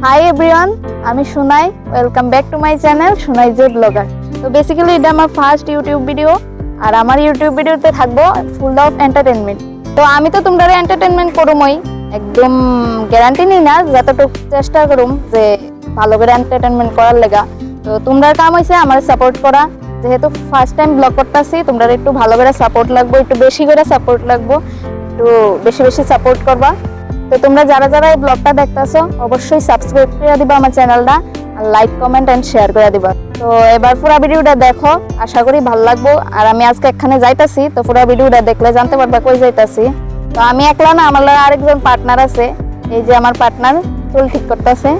High everyone, আমি Sunai. Welcome back to my channel Sunai J blogger. তো basically এটা আমার ফার্স্ট ইউটিউব ভিডিও, আর আমার ইউটিউব ভিডিওতে থাকবো ফুল অফ এন্টারটেনমেন্ট। তো আমি তো তোমরা এন্টারটেনমেন্ট করুমই, একদম গ্যারান্টি নিই না, যতটুকু চেষ্টা করুম যে ভালো করে এন্টারটেনমেন্ট করার লেগা। তো তোমরা কাম হয়েছে আমার সাপোর্ট করা, যেহেতু ফার্স্ট টাইম ব্লগ করতেছি, তোমরা একটু ভালো করে সাপোর্ট লাগবো, একটু বেশি করে সাপোর্ট লাগবো, একটু বেশি বেশি সাপোর্ট করবা। তো তোমরা যারা যারা এই ব্লগটা দেখতেছো অবশ্যই সাবস্ক্রাইব করে দিবা আমার চ্যানেলটা, আর লাইক কমেন্ট এন্ড শেয়ার করে দিবা। তো এবার পুরো ভিডিওটা দেখো, আশা করি ভালো লাগবো। আর আমি আজকে এখানে যাইতাছি, তো পুরো ভিডিওটা দেখলে জানতে পারবা কই যাইতাছি। তো আমি একলা না, আমার আরেকজন পার্টনার আছে, এই যে আমার পার্টনার চুল ঠিক করতেছে।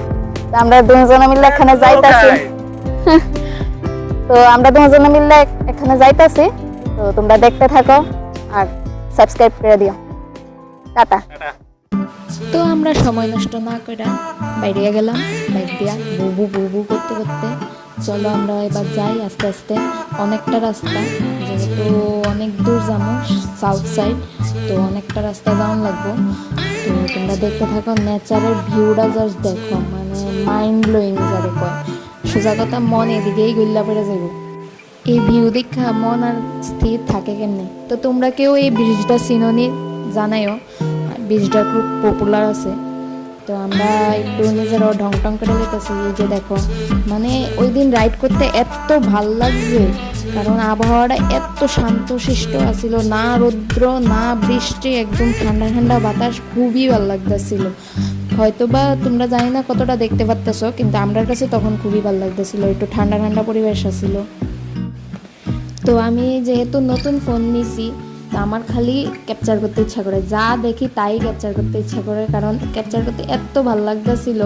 তো আমরা দুজনে মিলে এখানে যাইতাছি। তো আমরা দুজনে মিলে এখানে যাইতাছি, তো তোমরা দেখতে থাকো আর সাবস্ক্রাইব করে দিও। টাটা। তো আমরা সময় নষ্ট না করে বাইরে গেলাম, বাইক দিয়া বুবু বুবু করতে করতে। চলো আমরা এবার যাই আস্তে আস্তে, অনেকটা রাস্তা, যেহেতু অনেক দূর যাবো সাউথ সাইড, তো অনেকটা রাস্তা যাওয়ান লাগবো। তো তোমরা দেখতে থাকো, নেচারের ভিউটা জাস্ট দেখো, মানে মাইন্ড ব্লোয়িং যারে কয়, সোজা কথা মন এদিকেই গল্লা পড়ে যাবো। এই ভিউ দেখা মন আর স্থির থাকে কেমনি। তো তোমরা কেউ এই ব্রিজটা চিনোনি জানাইও, ব্রিজটা খুব পপুলার আছে। তো আমরা একটু নিজের ঢং টং করে যেতেছি। এই যে দেখো, মানে ওই দিন রাইড করতে এত ভাল লাগছে, কারণ আবহাওয়াটা এত শান্তশিষ্ট আছিল, না রৌদ্র না বৃষ্টি, একদম ঠান্ডা ঠান্ডা বাতাস, খুবই ভালো লাগতেছিল। হয়তোবা তোমরা জানি না কতটা দেখতে পারতেছো, কিন্তু আমার কাছে তখন খুবই ভালো লাগতেছিল, একটু ঠান্ডা ঠান্ডা পরিবেশ আছিল। তো আমি যেহেতু নতুন ফোন নিছি, তো আমার খালি ক্যাপচার করতে ইচ্ছা করে, যা দেখি তাই ক্যাপচার করতে ইচ্ছা করে, কারণ ক্যাপচার করতে এত ভালো লাগতেছিল।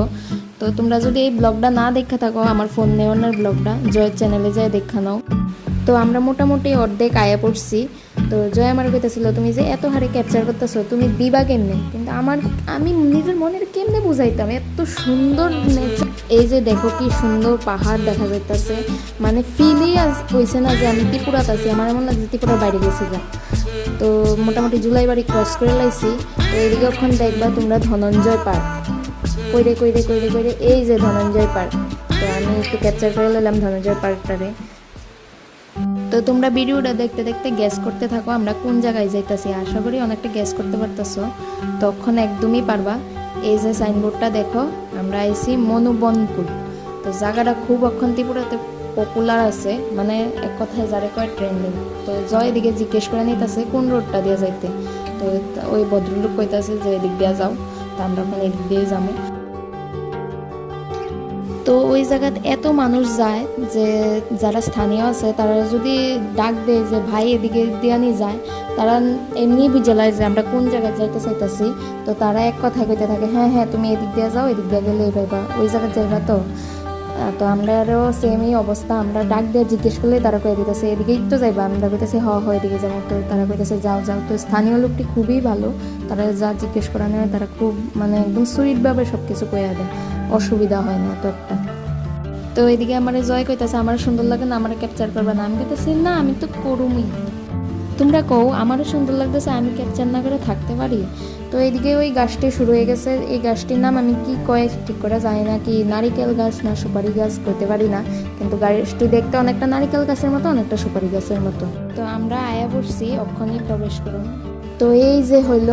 তো তোমরা যদি এই ব্লগটা না দেখা থাকো, আমার ফোন নেওয়ানোর ব্লগটা জয়ের চ্যানেলে যায় দেখা নাও। তো আমরা মোটামুটি অর্ধেক আয়া পড়ছি। তো জয় আমার কইতেছিল, তুমি যে এত হারে ক্যাপচার করতেছো, তুমি দিবা কেমনে? কিন্তু আমি নিজের মনের কেমনে বুঝাইতাম, এত সুন্দর নেচার। এই যে দেখো কি সুন্দর পাহাড় দেখা যাইতেছে, মানে ফিলই হয়েছে না যে আমি ত্রিপুরাতে আছি, আমার এমন লাগছে ত্রিপুরার বাইরে গেছি যা। তো মোটামুটি জুলাই বাড়ি ক্রস করে লাইছি। তো এদিকে ওখান দেখবা তোমরা ধনঞ্জয় পার্ক, কইরে কইরে কইরে কইরে এই যে ধনঞ্জয় পার্ক। তো আমি একটু ক্যাপচার করে নিলাম ধনঞ্জয় পার্কটারে। তো তোমরা ভিডিওটা দেখতে দেখতে গ্যাস করতে থাকো আমরা কোন জায়গায় যাইতাছি, আশা করি অনেকটা গ্যাস করতে পারতেছো, তখন একদমই পারবা। এই যে সাইনবোর্ডটা দেখো, আমরা আইছি মনুবনকুল। তো জায়গাটা খুব অক্ষণ ত্রিপুরাতে পপুলার আছে, মানে এক কথায় যারে কয় ট্রেন্ডিং। তো জয় এদিকে জিজ্ঞেস করে নিতেছে কোন রোডটা দিয়ে যাইতে। তো ওই ভদ্রলোক কইতাছে যে এদিক দিয়ে যাও, তো আমরা ওখানে এদিক দিয়ে যাবো। তো ওই জায়গাতে এত মানুষ যায় যে যারা স্থানীয় আছে তারা যদি ডাক দেয় যে ভাই এদিকে দিয়ে নিয়ে যায়, তারা এমনি বুঝালায় যে আমরা কোন জায়গায় যাইতে চাইতেছি। তো তারা এক কথা কইতে থাকে, হ্যাঁ হ্যাঁ তুমি এদিক দিয়ে যাও, এদিক দিয়ে গেলে পাইবা, ওই জায়গায় যাইবা। তো আমরাও সেমই অবস্থা, আমরা ডাক দিয়ে জিজ্ঞেস করলে তারা কয়ে দিতেছে এদিকেই তো যাইবা, আমরা কইতেছি হ এদিকে যাবো। তো তারা কইতেছে যাও যাও। তো স্থানীয় লোকটি খুবই ভালো, তারা যা জিজ্ঞেস করা নেয় তারা খুব মানে একদম সুইটভাবে সব কিছু কইয়া দেয়, অসুবিধা হয় না এত একটা। তো এদিকে আমার জয় কইতাছে আমার সুন্দর লাগে না, আমার ক্যাপচার করবে না। আমি কইতেছি না, আমি তো করুমই, তোমরা কও আমারও সুন্দর লাগতেছে, আমি ক্যাপচার না করে থাকতে পারি। তো এইদিকে ওই গাছটি শুরু হয়ে গেছে, এই গাছটির নাম আমি কি কয় ঠিক করে জানি না, কি নারিকেল গাছ না সুপারি গাছ করতে পারি না, কিন্তু গাছটি দেখতে অনেকটা নারিকেল গাছের মতো, অনেকটা সুপারি গাছের মতো। তো আমরা আয়া পড়ছি, অক্ষণই প্রবেশ করুন। তো এই যে হইল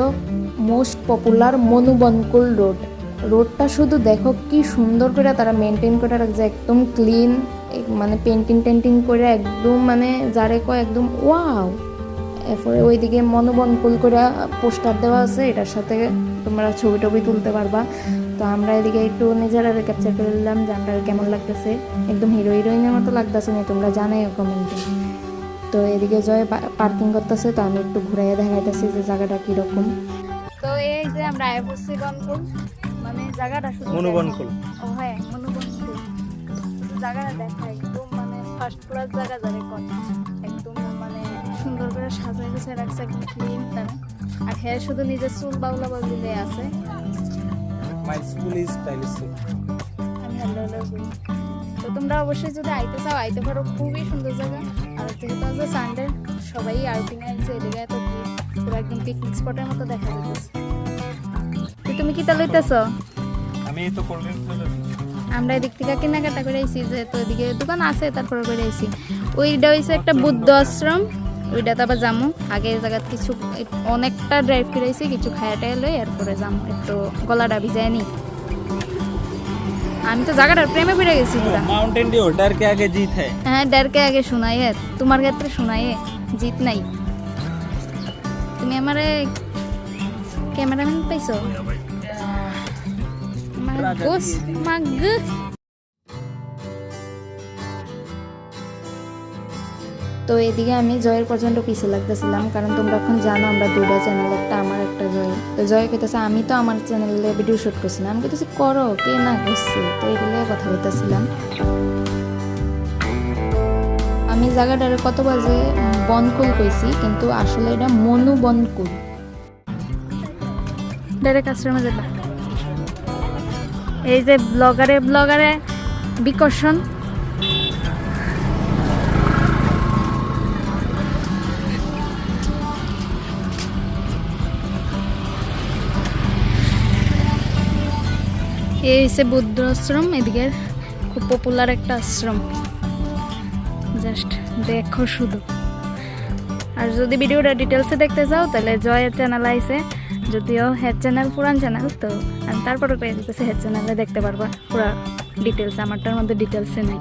মোস্ট পপুলার মনুবনকুল রোড। রোডটা শুধু দেখো কি সুন্দর করে তারা মেনটেন করে রাখছে, একদম ক্লিন, মানে পেন্টিং করে একদম, মানে যারে কয় একদম ওয়াও। এরপরে ওইদিকে মনোবনকুল করে পোস্টার দেওয়া আছে, এটার সাথে তোমরা ছবি টবি তুলতে পারবা। তো আমরা এদিকে একটু নিজেরা ক্যাপচার করে নিলাম যে আমরা কেমন লাগতেছে, একদম হিরোইনের মতো লাগতেছে না, তোমরা জানাই কমেন্টে। তো এদিকে জয় পার্কিং করতেছে, তো আমি একটু ঘুরাইয়া দেখাইতেছি যে জায়গাটা কিরকম। তো এই যে আমরা আয়া পড়ছি বনকুল, মানে জায়গাটা শুধু মনুবনকুল। ও হ্যাঁ মনুবনকুল, জায়গাটা দেখা একদম মানে ফার্স্ট ক্লাস জায়গা যারে কয়, একদম মানে সুন্দর করে সাজাই গুছিয়ে রাখছে, একদম ক্লিন। আর হ্যাঁ শুধু নিজের চুল বাউলা বাউলে আছে। My school is stylish. আমি হ্যালো বলি। তো তোমরা অবশ্যই যদি আইতে চাও আইতে পারো, খুবই সুন্দর জায়গা। আর যেহেতু আছে সানডে, সবাই আউটিং আছে এদিকে, এত পুরো একদম পিকনিক স্পটের মতো দেখা যাচ্ছে। তুমি কি তা লইতেছ? আমি এই তো কোল্ড ড্রিঙ্কস চলে আমরা এদিক থেকে কেনাকাটা করে আইছি, যেহেতু এদিকে দোকান আছে তারপরে করে আইছি। ওইটা হইছে একটা বুদ্ধ আশ্রম, ওইটা তো আবার যামু। আগে এই জায়গা কিছু অনেকটা ড্রাইভ করে আইছি, কিছু খায়াটাই লই এরপরে যামু, একটু গলাটা ভিজায় নি। আমি তো জায়গাটার প্রেমে পড়ে গেছি পুরা। माउंटेन ड्यू डर के आगे जीत है। হ্যাঁ, ডরকে আগে শোনাইয়ে, তোমার ক্ষেত্রে শোনাইয়ে জিত নাই। তুমি আমারে ক্যামেরাম্যান পাইছো? মাগুস মাগ। তো এদিকে আমি জয়ের পর্যন্ত পিছিয়ে লাগতেছিলাম, কারণ তোমরা এখন জানো আমরা দুটো চ্যানেল, একটা আমার একটা জয়। তো জয় কইতেছে আমি তো আমার চ্যানেলে ভিডিও শুট করছিলাম, আমি কইতেছি করো, কে না করছে। তো এগুলো কথা বলতেছিলাম। আমি জায়গাটার কত বাজে বনকুল কইছি, কিন্তু আসলে এটা মনু বনকুল। ডাইরেক্ট আশ্রমে যাবা। এই যে ব্লগারে বিকর্ষণ। এই হচ্ছে বুদ্ধ আশ্রম, এদিকের খুব পপুলার একটা আশ্রম। জাস্ট দেখো শুধু। আর যদি ভিডিওটা ডিটেলসে দেখতে চাও তাহলে জয়ের চ্যানেল আইছে, যদিও হেড চ্যানেল পুরান চ্যানেল, তো আমি তারপরে পেয়ে দিতেছি হেড চ্যানেলে দেখতে পারবা পুরা ডিটেলস। আমারটার মধ্যে ডিটেলসে নেই।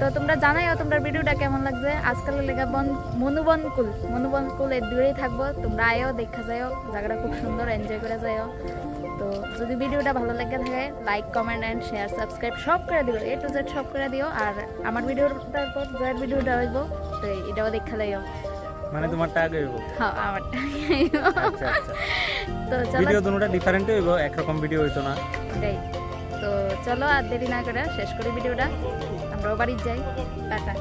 তো তোমরা জানাইও তোমার ভিডিওটা কেমন লাগছে। আজকালের লেগা মনুবনকুল এর দূরেই থাকবো, তোমরা আয়ও দেখা যাও, জায়গাটা খুব সুন্দর, এনজয় করে যাও। তো যদি ভিডিওটা ভালো লাগে থাকে like comment and share subscribe সব করে দিও, A to Z সব করে দিও। আর আমার ভিডিওর তারপর জয়ের ভিডিওটা হইব, তো এটাও দেখা যাইও। মানে তোমারটা আগে হইব? হ্যাঁ, আমারটা। আচ্ছা আচ্ছা। তো চলো, ভিডিও দুটোটা ডিফারেন্ট হইব, একরকম ভিডিও হইতো না। এটাই। তো চলো আর দেরি না করে শেষ করি ভিডিওটা, আমরাও বাড়ি যাই। টাটা।